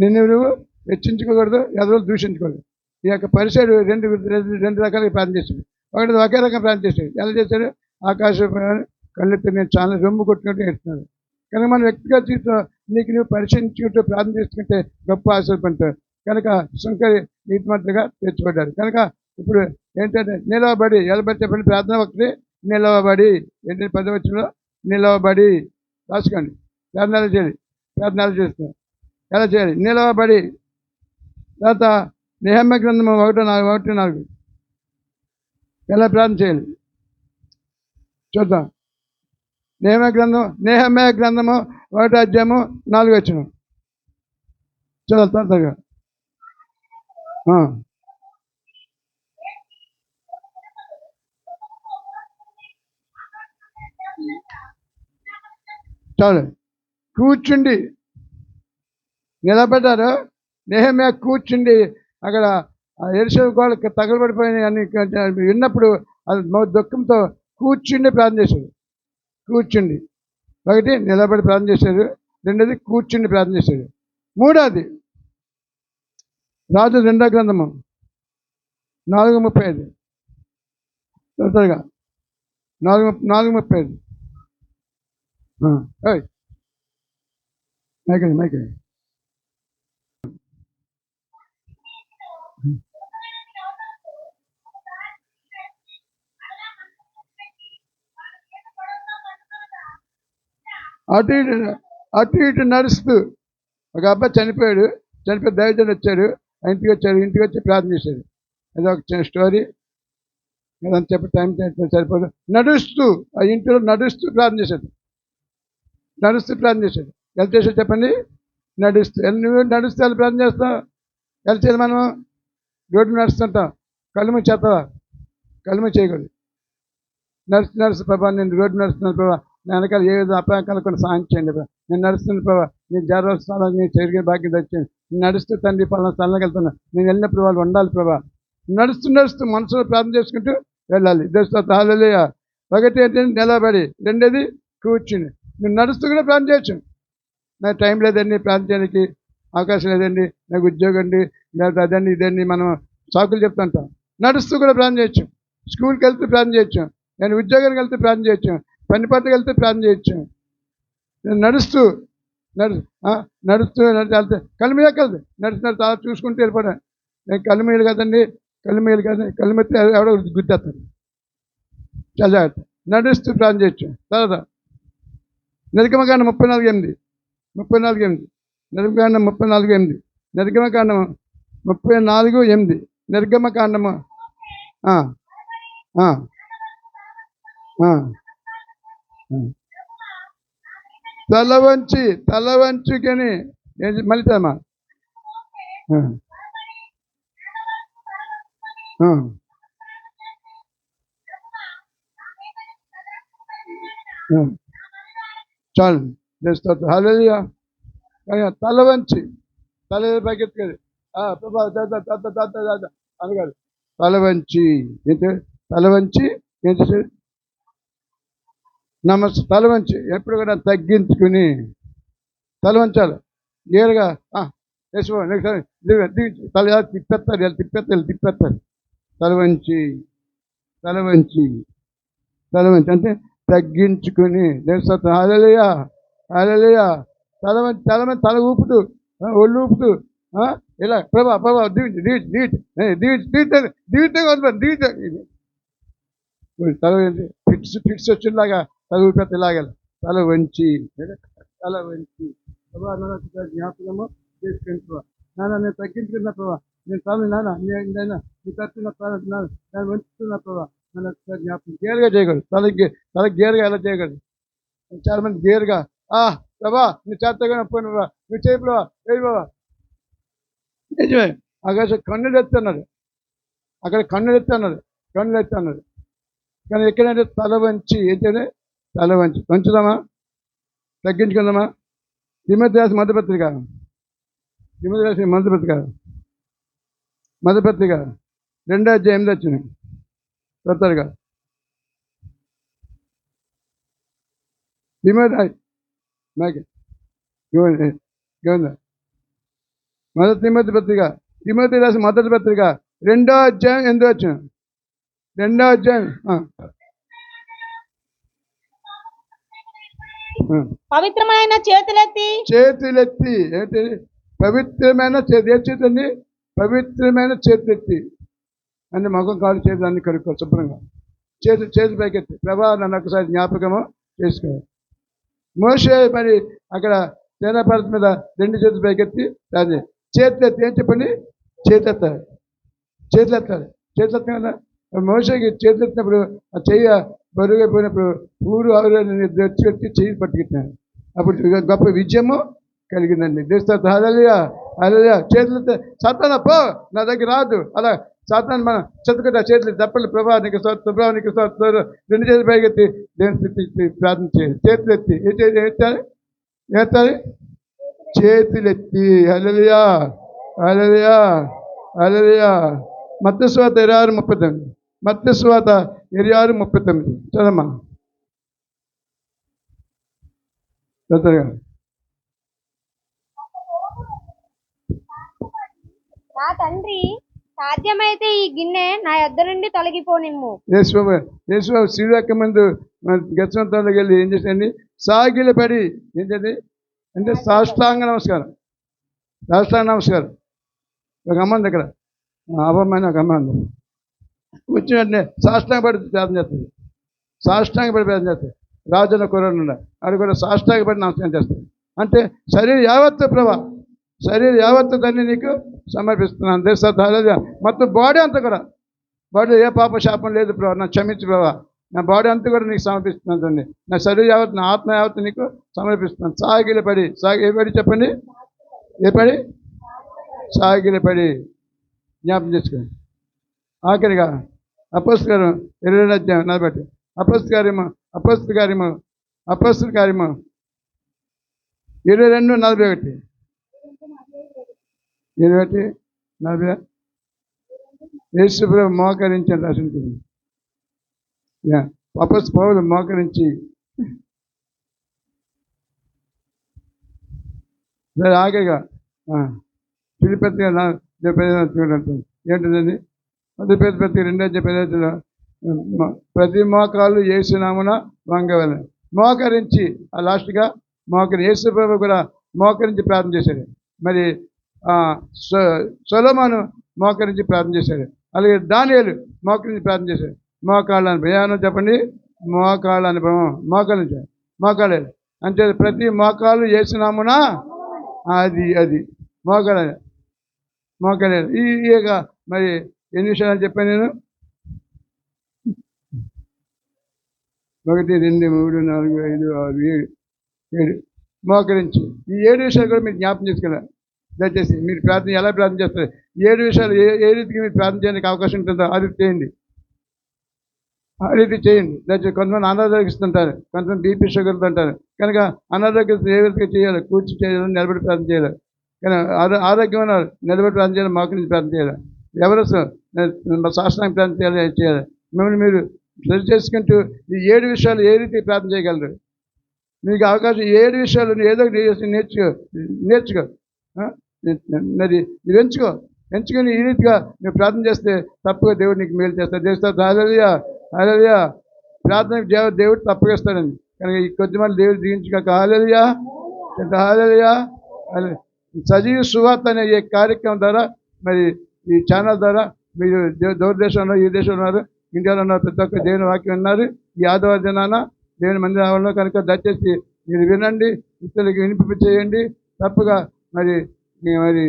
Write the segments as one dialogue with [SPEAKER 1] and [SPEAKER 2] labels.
[SPEAKER 1] నిన్ను నువ్వు హెచ్చించుకోకూడదు, ఎదరు దూషించకూడదు. ఈ యొక్క పరిసరుడు రెండు రెండు రకాలుగా ప్రార్థన చేశాడు. ఒకటి ఒకే రకంగా ప్రార్థన చేశాడు. ఎలా చేశాడు? ఆకాశం కళ్ళెత్తి నేను చాలా రొమ్ము కొట్టినట్టు నేర్చుకున్నాడు. కనుక మన వ్యక్తిగత జీవితంలో నీకు నువ్వు పరిశీలించుకుంటూ ప్రార్థన చేసుకుంటే గొప్ప ఆశీర్వదింటారు. కనుక శంకరి నీతిమంతులుగా తెచ్చిపడ్డారు. కనుక ఇప్పుడు ఏంటంటే నిలవబడి ఎలబడి చెప్పండి. ప్రార్థన ఒకటి నిలవబడి ఏంటి 10వ నిలవబడి రాసుకోండి. ప్రార్థనలు చేయాలి. ప్రార్థనలు చేస్తున్నారు. ఎలా చేయాలి? నిలవబడి. తర్వాత నెహెమ్యా గ్రంథము 1:4 ఎలా ప్రార్థన చేయాలి చూద్దాం. నెహెమ్యా గ్రంథము 1:4 చదువు త్వరగా. చాలు. కూర్చుండి నిలబడ్డారు. నెహెమ్యా కూర్చుండి అక్కడ యెరూషలేము గోడకి తగలబడిపోయినాయి అని విన్నప్పుడు అది దుఃఖంతో కూర్చుండి ప్రార్థన చేశాడు. కూర్చుండి. ఒకటి నిలబడి ప్రార్థన చేశాడు. రెండోది కూర్చుండి ప్రార్థన చేశాడు. మూడోది రాజు 2వ గ్రంథము 4:35 త్వరగా 4:35 మైకే అటు ఇటు నడుస్తూ ఒక అబ్బాయి చనిపోయి దైవజనుడు వచ్చాడు. ఇంటికి వచ్చి ప్రార్థన చేశాడు. అదొక స్టోరీ. ఏదంతా చెప్పి టైం సరిపోదు. నడుస్తూ ఆ ఇంటిలో నడుస్తూ ప్రార్థన చేశాడు. ఎలా చేశాడు చెప్పండి? నడుస్తూ. నువ్వు నడుస్తూ ఎలా ప్రార్థన చేస్తావు? ఎలా చేయాలి? మనం రోడ్డు నడుస్తుంటాం. కళ్ళు చేస్తావా? కళ్ళు చేయకూడదు. నడుస్తు ప్రభా, నేను రోడ్డు నడుస్తున్నాను ప్రభా, నేను వెనకాల ఏ విధంగా అపాయకాలు కొన్ని సాయం చేయండి ప్రభా. నేను నడుస్తున్న ప్రభా, నేను జాగ్రత్త స్థానాలు నేను జరిగిన భాగ్యం తెచ్చాను. నేను నడుస్తూ తండ్రి పలానా స్థానాలకు వెళ్తున్నా. నేను వెళ్ళినప్పుడు వాళ్ళు ఉండాలి ప్రభా. నడుస్తూ మనసులో ప్రార్థన చేసుకుంటూ వెళ్ళాలి. దోస్తో హల్లెలూయా. ఒకటి ఏంటంటే నిలబడి, రెండోది కూర్చుని. నేను నడుస్తూ కూడా ప్రార్థన చేయొచ్చు. నాకు టైం లేదండి ప్రార్థన చేయడానికి, అవకాశం లేదండి, నాకు ఉద్యోగం అండి, లేకపోతే అదండి ఇదండి మనం సాకులు చెప్తుంటాం. నడుస్తూ కూడా ప్రార్థన చేయొచ్చు. స్కూల్కి వెళ్తూ ప్రార్థన చేయొచ్చు. నేను ఉద్యోగానికి వెళ్తే ప్రార్థన చేయొచ్చు. పని పట్టుకు వెళ్తే ప్రార్థన చేయొచ్చు. నేను నడుస్తూ వెళ్తే కళ్ళు మీద కలదు. నడుస్తున్నారు చాలా చూసుకుంటూ వెళ్ళిపోవడం. నేను కళ్ళు మీద కదండి, కళ్ళు మీద ఎవడో గుర్తేస్తాను. చాలా జాగ్రత్త. నడుస్తూ ప్రార్థన చేయొచ్చు. తర్వాత నిర్గమకాండం 34:8 నిర్గమకాండం 34:8 నిర్గమకాండము 34:8 నిర్గమకాండము తల వంచుకొని మళ్ళీ తమా చాలు. హల్లెలూయా. తల వంచి తల పైకెత్తుకది ప్రభా అనగాడు. తల వంచి ఏంటి తల వంచి ఎప్పుడు కూడా తగ్గించుకుని తల వంచాలి. నేరుగా వేసుకో తల తిప్పేస్తారు. తల వంచి అంటే తగ్గించుకుని హల్లెలూయా. తల ఊపుతూ ఒళ్ళు ఊపుతూ ఇలా ప్రభా తల ఫిట్స్ వచ్చేలాగా తల ఊపితే ఇలాగ తల వంచి ప్రభా జ్ఞాపకము చేసుకుంటున్నా. నేను తగ్గించుకున్న ప్రభా, నేను తల నీ తట్టున్న నేను వంచుతున్నా ప్రభా, నన్ను జ్ఞాపకం. గేరుగా చేయకూడదు. తల గేరుగా ఎలా చేయకూడదు. చాలా మంది గేరుగా ప్రభా నువ్వు చేతగా పోయిన ప్రభా, నువ్వు చేయి ప్రభా, వేయి ప్రభా. నిజమే. ఆకాశం కన్నులు ఎత్తున్నారు. అక్కడ కన్నులు ఎత్తన్నారు. కానీ ఎక్కడంటే తల వంచి ఏంటంటే తల వంచుదామా, తగ్గించుకుందామా. తిమోతి మధ్యపత్రిక 2:8 వచ్చినాయి. త్వరగా తిమోతి మొదటి తిమోతి పత్రిక, తిమోతి రాసిన మొదటి పత్రిక 2వ అధ్యాయం 8వ వచనం. 2వ అధ్యాయం
[SPEAKER 2] పవిత్రమైన చేతులెత్తి
[SPEAKER 1] ఏంటి? పవిత్రమైన చేతి. ఏ చేతి అండి? పవిత్రమైన చేతులెత్తి అంటే ముఖం కాళ్ళు చేతులు అన్ని కడుక్కో శుభ్రంగా. చేతి పైకెత్తి, ప్రభా నన్ను ఒకసారి జ్ఞాపకము చేసుకోవాలి. మోషే మరి అక్కడ సేనాపర్వత మీద 2 చేతులు పైకెత్తి దాన్ని చేతులెత్తి ఏం చెప్పండి? చేతులెత్తాలి. చేతులెత్తాలి కదా. మోషేకి చేతులెత్తినప్పుడు ఆ చెయ్య బరువైపోయినప్పుడు ఊరు ఆవిరని తెచ్చి చెయ్యి పట్టుకెట్టినాను. అప్పుడు గొప్ప విజయము కలిగిందండి. దేశ హల్లెలూయా, హల్లెలూయా. చేతులెత్తే సాతానా పో, నా దగ్గర రాదు. అలా సాతాను మనం చదువుకుంటా చేతులు తప్పలు, ప్రభా నీకు స్తోత్రం, నీకు స్తోత్రం. 2 చేతులు పైకెత్తి దేవుని స్థితి ప్రార్థన చేయాలి. చేతులెత్తి ఎత్తాలి చేతులెత్తి. హల్లెలూయా, హల్లెలూయా, హల్లెలూయా. మత్తయి సువార్త 26:39. మత్తయి సువార్త 26:39 చదమ్మా. చదువుగా.
[SPEAKER 2] నా తండ్రి, సాధ్యమైతే ఈ గిన్నె నా యొద్ద నుండి తొలగిపోనిమ్ము.
[SPEAKER 1] యేసు శ్రీవాక్య ముందు గచ్చంతాలోకి వెళ్ళి ఏం చేసండి? సాగిలపడి ఏంటండి అంటే సాష్టాంగ నమస్కారం. ఒక అమ్మ ఉంది ఇక్కడ, అమ్మమ్మ ఒక అమ్మ ఉంది. వచ్చిన వెంటనే సాష్టాంగపడి ప్రార్థన చేస్తుంది. రాజున్న కుర్రాడు అది కూడా సాష్టాంగపడి నమస్కారం చేస్తుంది. అంటే శరీరం యావత్తు దాన్ని నీకు సమర్పిస్తున్నాను. దేశ మొత్తం బాడీ అంతా కూడా, బాడీ ఏ పాప శాపం లేదు ప్రభా, నా క్షమించు ప్రభా. నా బాడీ అంతా కూడా నీకు సమర్పిస్తున్నాను తండ్రి. నా శరీరం యావత్తు, నా ఆత్మ యావత్తు నీకు సమర్పిస్తున్నాను. సాగిలపడి ఏ పడి చెప్పండి? ఏ పడి? సాగిలపడి. జ్ఞాపం చేసుకోండి. ఆఖరిగా అపోస్తల కార్యం 22వ అధ్యాయం 40. అపోస్తల కార్యము 22:41. 21:40. యేసు ప్రభు మోకరించి రాసింది. అపోస్తల పౌలు మోకరించి ఆఖరిగా ఫిలిప్పీ ఏంటిదండి? మొదటి 2:15 ప్రతి మోకాలు యేసు నామమున వంగవలెను. మోకరించి ఆ లాస్ట్గా యేసు ప్రభు కూడా మోకరించి ప్రార్థన చేశాడు. మరి సొలొమోను మోకరించి ప్రార్థన చేశాడు. అలాగే దానియేలు మోకరించి ప్రార్థన చేశాడు. మోకాళ్ళ అనుభవం చెప్పండి. మోకాళ్ళ అనుభవం. మోకాళ్ళు అంటే ప్రతి మోకాలు యేసు నామమున అది మోకాళ్ళు. ఈ మరి ఎన్ని విషయాలు చెప్పాను నేను? 1 2 3 4 5 6 7 మోకరించి. ఈ 7 విషయాలు కూడా మీరు జ్ఞాపం చేసుకున్నారు. దయచేసి మీరు ప్రార్థన ఎలా ప్రార్థన చేస్తారు, 7 విషయాలు ఏ రీతికి మీరు ప్రార్థన చేయడానికి అవకాశం ఉంటుందో ఆ రీతి చేయండి. దయచేసి కొంతమంది అనారోగ్యస్తుంటారు, కొంతమంది బీపీ షుగర్తో ఉంటారు. కనుక అనారోగ్యత ఏ విధంగా చేయాలి? కూర్చి చేయాలి, నిలబడి ప్రార్థన చేయాలి. కానీ ఆరోగ్యం ఉన్నారు, నిలబడి ప్రార్థన చేయాలి, మోకరించి ప్రార్థన చేయాలి. ఎవరు శాస్త్రానికి ప్రార్థన చేయాలి. మిమ్మల్ని మీరు సరి చేసుకుంటూ ఈ 7 విషయాలు ఏ రీతి ప్రార్థన చేయగలరు? మీకు అవకాశం 7 విషయాలు ఏదో నేర్చుకో. మరి నువ్వు ఎంచుకొని ఈ రీతిగా నువ్వు ప్రార్థన చేస్తే తప్పుగా దేవుడు నీకు మేలు చేస్తాడు. చేస్తాడు. హల్లెలూయా, హల్లెలూయా. ప్రార్థనకు దేవుడు తప్పుగా ఇస్తాడండి. కనుక ఈ కొద్దిమంది దేవుడు దీవించుకోక. హల్లెలూయా, హల్లెలూయా. సజీవ సువార్త అనే ఈ కార్యక్రమం ద్వారా, మరి ఈ ఛానల్ ద్వారా మీరు దూరదేశంలో, ఈ దేశంలో ఉన్నారు, ఇండియాలో ఉన్నారు, ప్రతి ఒక్క దేవుని వాక్యం విన్నారు. ఈ ఆదివారం దినాన దేవుని మందిరంలో కనుక దయచేసి మీరు వినండి, ఇతరులకు వినిపింప చేయండి. తప్పుగా మరి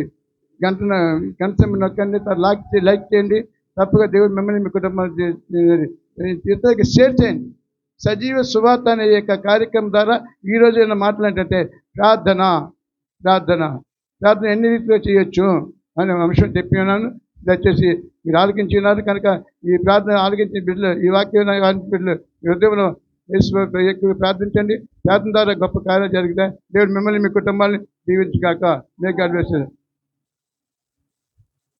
[SPEAKER 1] గంట నొక్కండి, లైక్ చేయండి. తప్పుగా దేవుడు మిమ్మల్ని మీ కుటుంబాన్ని ఇతరులకి షేర్ చేయండి. సజీవ సువార్త అనే యొక్క కార్యక్రమం ద్వారా ఈరోజు ఏమైనా మాటలు ఏంటంటే ప్రార్థన ఎన్ని రీతిలో చేయొచ్చు అనే అంశం చెప్పి ఉన్నాను. దయచేసి మీరు ఆలకించినారు కనుక ఈ ప్రార్థన ఆలకించిన బిడ్డలు, ఈ వాక్యం బిడ్డలు మీ హృదయంలో ఎక్కువ ప్రార్థించండి. ప్రార్థన ద్వారా గొప్ప కార్యాలు జరుగుతాయి. దేవుడు మిమ్మల్ని మీ కుటుంబాన్ని దీవించుగాక. May God bless you.